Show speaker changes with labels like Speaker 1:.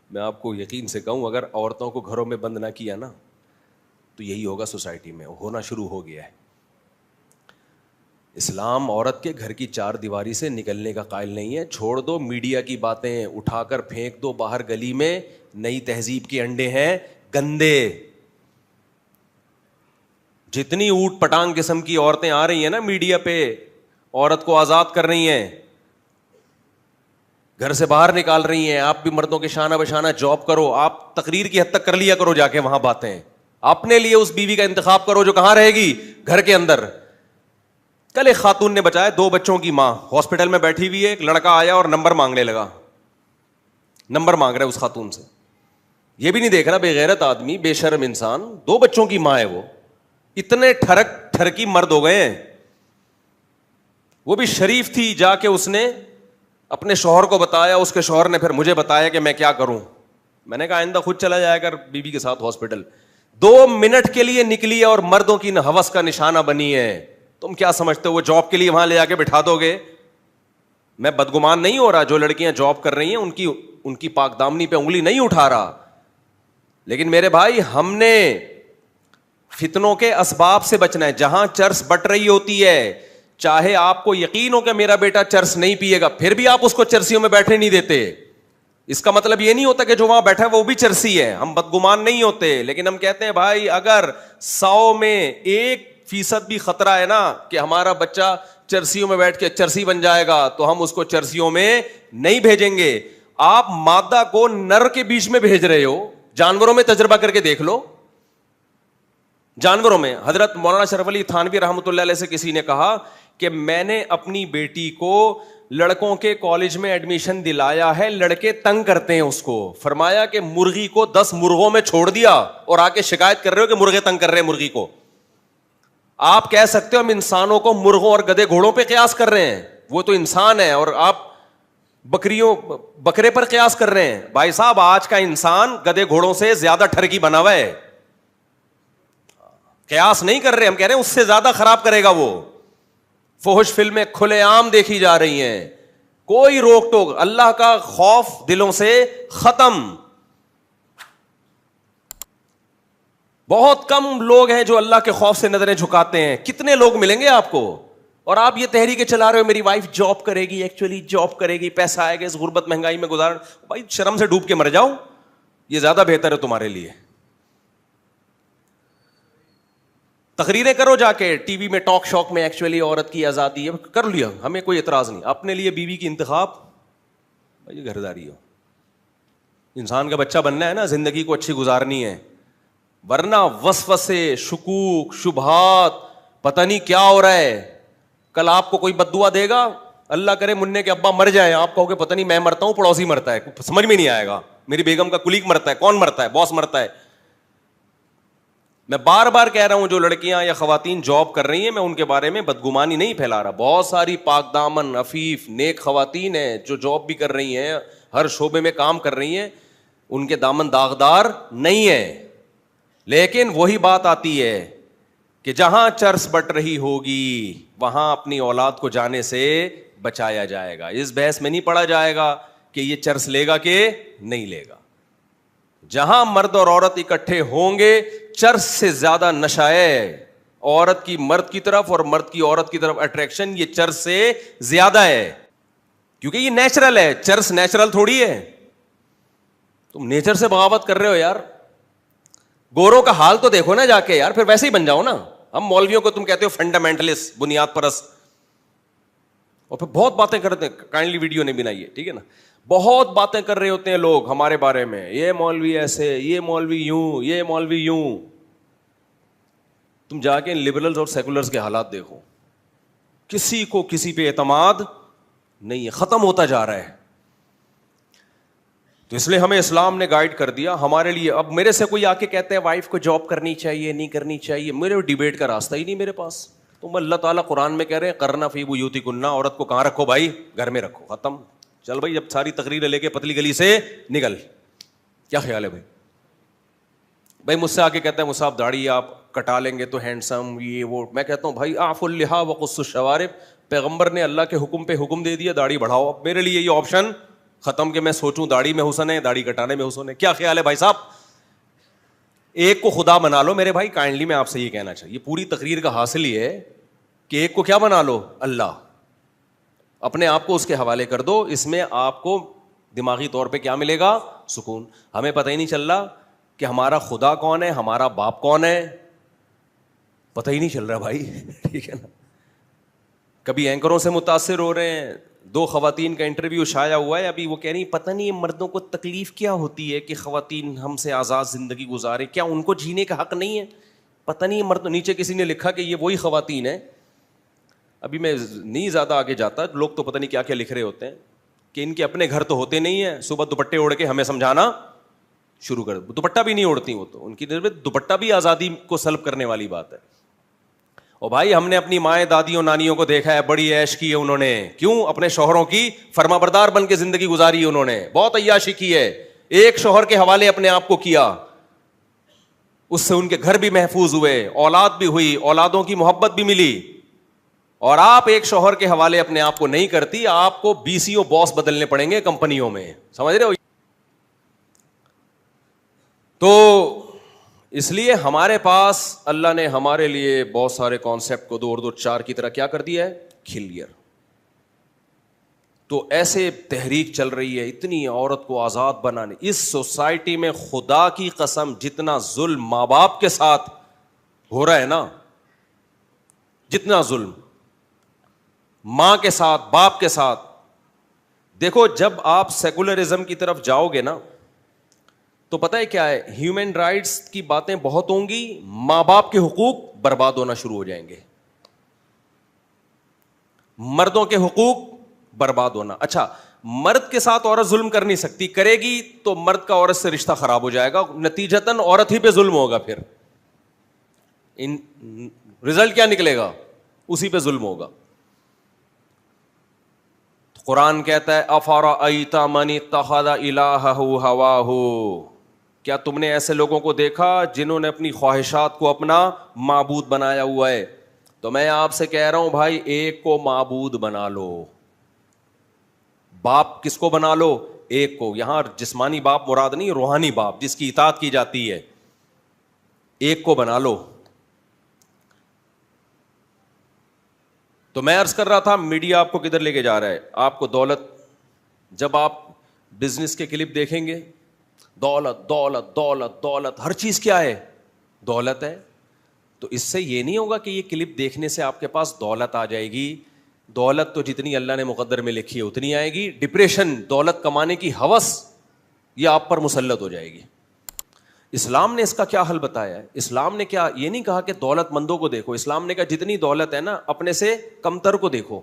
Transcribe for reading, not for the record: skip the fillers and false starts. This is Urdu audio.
Speaker 1: میں آپ کو یقین سے کہوں اگر عورتوں کو گھروں میں بند نہ کیا نا تو یہی ہوگا سوسائٹی میں, ہونا شروع ہو گیا ہے. اسلام عورت کے گھر کی چار دیواری سے نکلنے کا قائل نہیں ہے. چھوڑ دو میڈیا کی باتیں, اٹھا کر پھینک دو باہر گلی میں. نئی تہذیب کے انڈے ہیں گندے. جتنی اوٹ پٹانگ قسم کی عورتیں آ رہی ہیں نا میڈیا پہ, عورت کو آزاد کر رہی ہیں, گھر سے باہر نکال رہی ہیں. آپ بھی مردوں کے شانہ بشانہ جاب کرو, آپ تقریر کی حد تک کر لیا کرو جا کے وہاں باتیں. اپنے لیے اس بیوی کا انتخاب کرو جو کہاں رہے گی, گھر کے اندر. کل ایک خاتون نے بچایا 2 بچوں کی ماں, ہاسپٹل میں بیٹھی ہوئی ہے, ایک لڑکا آیا اور نمبر مانگنے لگا. نمبر مانگ رہا ہے اس خاتون سے, یہ بھی نہیں دیکھ رہا بے غیرت آدمی, بے شرم انسان. 2 بچوں کی ماں ہے وہ. اتنے ٹھرکی مرد ہو گئے ہیں. وہ بھی شریف تھی, جا کے اس نے اپنے شوہر کو بتایا, اس کے شوہر نے پھر مجھے بتایا کہ میں کیا کروں. میں نے کہا آئندہ خود چلا جایا کر بیوی کے ساتھ ہاسپٹل. 2 منٹ کے لیے نکلی اور مردوں کی ہوس کا نشانہ بنی ہے. تم کیا سمجھتے ہو وہ جاب کے لیے وہاں لے جا کے بٹھا دو گے؟ میں بدگمان نہیں ہو رہا, جو لڑکیاں جاب کر رہی ہیں ان کی پاک دامنی پہ انگلی نہیں اٹھا رہا, لیکن میرے بھائی ہم نے فتنوں کے اسباب سے بچنا ہے. جہاں چرس بٹ رہی ہوتی ہے, چاہے آپ کو یقین ہو کہ میرا بیٹا چرس نہیں پیے گا, پھر بھی آپ اس کو چرسیوں میں بیٹھے نہیں دیتے. اس کا مطلب یہ نہیں ہوتا کہ جو وہاں بیٹھا ہے وہ بھی چرسی ہے. ہم بدگمان نہیں ہوتے, لیکن ہم کہتے ہیں بھائی اگر 100 میں 1% بھی خطرہ ہے نا کہ ہمارا بچہ چرسیوں میں بیٹھ کے چرسی بن جائے گا, تو ہم اس کو چرسیوں میں نہیں بھیجیں گے. آپ مادہ کو نر کے بیچ میں بھیج رہے ہو. جانوروں میں تجربہ کر کے دیکھ لو. جانوروں میں حضرت مولانا شرف علی تھانوی رحمۃ اللہ علیہ سے کسی نے کہا کہ میں نے اپنی بیٹی کو لڑکوں کے کالج میں ایڈمیشن دلایا ہے, لڑکے تنگ کرتے ہیں اس کو. فرمایا کہ مرغی کو 10 مرغوں میں چھوڑ دیا اور آ کے شکایت کر رہے ہو کہ مرغے تنگ کر رہے ہیں مرغی کو. آپ کہہ سکتے ہو ہم انسانوں کو مرغوں اور گدھے گھوڑوں پہ قیاس کر رہے ہیں, وہ تو انسان ہے, اور آپ بکرے پر قیاس کر رہے ہیں. بھائی صاحب آج کا انسان گدھے گھوڑوں سے زیادہ ٹھرکی بنا ہوا ہے. قیاس نہیں کر رہے, ہم کہہ رہے ہیں اس سے زیادہ خراب کرے گا وہ. فحش فلمیں کھلے عام دیکھی جا رہی ہیں, کوئی روک ٹوک, اللہ کا خوف دلوں سے ختم. بہت کم لوگ ہیں جو اللہ کے خوف سے نظریں جھکاتے ہیں. کتنے لوگ ملیں گے آپ کو, اور آپ یہ تحریکیں چلا رہے ہو میری وائف جاب کرے گی, ایکچولی جاب کرے گی, پیسہ آئے گا, اس غربت مہنگائی میں گزار. بھائی شرم سے ڈوب کے مر جاؤ, یہ زیادہ بہتر ہے تمہارے لیے. تقریریں کرو جا کے ٹی وی میں, ٹاک شوک میں, ایکچولی عورت کی آزادی ہے, کر لیا, ہمیں کوئی اعتراض نہیں. اپنے لیے بیوی کی انتخاب, بھائی گھرداری ہو. انسان کا بچہ بننا ہے نا, زندگی کو اچھی گزارنی ہے, ورنہ وسوسے, شکوک, شبہات, پتہ نہیں کیا ہو رہا ہے. کل آپ کو کوئی بددعا دے گا, اللہ کرے مننے کے ابا مر جائیں, آپ کہو گے پتہ نہیں میں مرتا ہوں پڑوسی مرتا ہے, سمجھ میں نہیں آئے گا. میری بیگم کا کلیگ مرتا ہے, کون مرتا ہے, باس مرتا ہے. میں بار بار کہہ رہا ہوں جو لڑکیاں یا خواتین جاب کر رہی ہیں, میں ان کے بارے میں بدگمانی نہیں پھیلا رہا. بہت ساری پاک دامن, عفیف, نیک خواتین ہیں جو جاب بھی کر رہی ہیں, ہر شعبے میں کام کر رہی ہیں, ان کے دامن داغدار نہیں ہے. لیکن وہی بات آتی ہے کہ جہاں چرس بٹ رہی ہوگی وہاں اپنی اولاد کو جانے سے بچایا جائے گا. اس بحث میں نہیں پڑا جائے گا کہ یہ چرس لے گا کہ نہیں لے گا. جہاں مرد اور عورت اکٹھے ہوں گے, چرس سے زیادہ نشہ ہے عورت کی مرد کی طرف اور مرد کی عورت کی طرف اٹریکشن, یہ چرس سے زیادہ ہے, کیونکہ یہ نیچرل ہے. چرس نیچرل تھوڑی ہے, تم نیچر سے بغاوت کر رہے ہو یار. گوروں کا حال تو دیکھو نا جا کے یار, پھر ویسے ہی بن جاؤ نا. ہم مولویوں کو تم کہتے ہو فنڈامنٹلسٹ, بنیاد پرست, اور پھر بہت باتیں کرتے ہیں. کائنڈلی ویڈیو نہیں بنائی ہے, ٹھیک ہے نا. بہت باتیں کر رہے ہوتے ہیں لوگ ہمارے بارے میں, یہ مولوی ایسے, یہ مولوی یوں, یہ مولوی یوں. تم جا کے لبرلز اور سیکولرز کے حالات دیکھو, کسی کو کسی پہ اعتماد نہیں ہے, ختم ہوتا جا رہا ہے. تو اس لیے ہمیں اسلام نے گائیڈ کر دیا ہمارے لیے. اب میرے سے کوئی آ کے کہتے ہیں وائف کو جاب کرنی چاہیے نہیں کرنی چاہیے, میرے ڈیبیٹ کا راستہ ہی نہیں میرے پاس. تم اللہ تعالیٰ قرآن میں کہہ رہے ہیں کرنا فی بیوتکن, عورت کو کہاں رکھو بھائی, گھر میں رکھو, ختم. چل بھائی, جب ساری تقریر لے کے پتلی گلی سے نکل. کیا خیال ہے بھائی؟ بھائی مجھ سے آ کے کہتے ہیں مصعب داڑھی آپ کٹا لیں گے تو ہینڈسم, یہ وہ. میں کہتا ہوں بھائی اعفوا اللحیٰ وقصوا الشوارب, پیغمبر نے اللہ کے حکم پہ حکم دے دیا داڑھی بڑھاؤ. اب میرے لیے یہ آپشن ختم کہ میں سوچوں داڑھی میں حسن ہے, داڑھی کٹانے میں حسن ہے. کیا خیال ہے بھائی صاحب؟ ایک کو خدا بنا لو میرے بھائی. کائنڈلی میں آپ سے یہ کہنا چاہیے, پوری تقریر کا حاصل یہ ہے کہ ایک کو کیا بنا لو, اللہ. اپنے آپ کو اس کے حوالے کر دو. اس میں آپ کو دماغی طور پہ کیا ملے گا؟ سکون. ہمیں پتہ ہی نہیں چل رہا کہ ہمارا خدا کون ہے, ہمارا باپ کون ہے, پتہ ہی نہیں چل رہا بھائی. ٹھیک ہے نا. کبھی اینکروں سے متاثر ہو رہے ہیں. 2 خواتین کا انٹرویو شائع ہوا ہے ابھی, وہ کہہ رہی پتہ نہیں مردوں کو تکلیف کیا ہوتی ہے کہ خواتین ہم سے آزاد زندگی گزارے, کیا ان کو جینے کا حق نہیں ہے؟ پتہ نہیں مرد. نیچے کسی نے لکھا کہ یہ وہی خواتین ہیں, ابھی میں نہیں زیادہ آگے جاتا, لوگ تو پتہ نہیں کیا کیا لکھ رہے ہوتے ہیں کہ ان کے اپنے گھر تو ہوتے نہیں ہیں, صبح دوپٹے اوڑھ کے ہمیں سمجھانا شروع کر دو. دوپٹہ بھی نہیں اوڑھتی وہ تو, ان کی نظر میں دوپٹہ بھی آزادی کو سلب کرنے والی بات ہے. اور بھائی ہم نے اپنی مائیں دادیوں نانیوں کو دیکھا ہے, بڑی عیش کی ہے انہوں نے. کیوں؟ اپنے شوہروں کی فرما بردار بن کے زندگی گزاری انہوں نے, بہت عیاشی کی ہے. ایک شوہر کے حوالے اپنے آپ کو کیا, اس سے ان کے گھر بھی محفوظ ہوئے, اولاد بھی ہوئی, اولادوں کی محبت بھی ملی. اور آپ ایک شوہر کے حوالے اپنے آپ کو نہیں کرتی, آپ کو BCO باس بدلنے پڑیں گے کمپنیوں میں, سمجھ رہے ہو؟ تو اس لیے ہمارے پاس اللہ نے ہمارے لیے بہت سارے کانسیپٹ کو 2 اور 2 4 کی طرح کیا کر دیا ہے, کلیئر. تو ایسے تحریک چل رہی ہے اتنی عورت کو آزاد بنانے. اس سوسائٹی میں خدا کی قسم جتنا ظلم ماں باپ کے ساتھ ہو رہا ہے نا, جتنا ظلم ماں کے ساتھ باپ کے ساتھ, دیکھو جب آپ سیکولرزم کی طرف جاؤ گے نا تو پتہ ہے کیا ہے, ہیومن رائٹس کی باتیں بہت ہوں گی, ماں باپ کے حقوق برباد ہونا شروع ہو جائیں گے. مردوں کے حقوق برباد ہونا. اچھا, مرد کے ساتھ عورت ظلم کر نہیں سکتی, کرے گی تو مرد کا عورت سے رشتہ خراب ہو جائے گا, نتیجتاً عورت ہی پہ ظلم ہوگا. پھر رزلٹ کیا نکلے گا؟ اسی پہ ظلم ہوگا. قرآن کہتا ہے افرأیت من اتخذ الہہ ہواہ, کیا تم نے ایسے لوگوں کو دیکھا جنہوں نے اپنی خواہشات کو اپنا معبود بنایا ہوا ہے؟ تو میں آپ سے کہہ رہا ہوں بھائی, ایک کو معبود بنا لو. باپ کس کو بنا لو؟ ایک کو. یہاں جسمانی باپ مراد نہیں, روحانی باپ جس کی اطاعت کی جاتی ہے, ایک کو بنا لو. تو میں عرض کر رہا تھا میڈیا آپ کو کدھر لے کے جا رہا ہے, آپ کو دولت. جب آپ بزنس کے کلپ دیکھیں گے, دولت دولت دولت دولت, ہر چیز کیا ہے؟ دولت ہے. تو اس سے یہ نہیں ہوگا کہ یہ کلپ دیکھنے سے آپ کے پاس دولت آ جائے گی. دولت تو جتنی اللہ نے مقدر میں لکھی ہے اتنی آئے گی. ڈپریشن, دولت کمانے کی ہوس, یہ آپ پر مسلط ہو جائے گی. اسلام نے اس کا کیا حل بتایا ہے؟ اسلام نے کیا یہ نہیں کہا کہ دولت مندوں کو دیکھو, اسلام نے کہا جتنی دولت ہے نا اپنے سے کمتر کو دیکھو.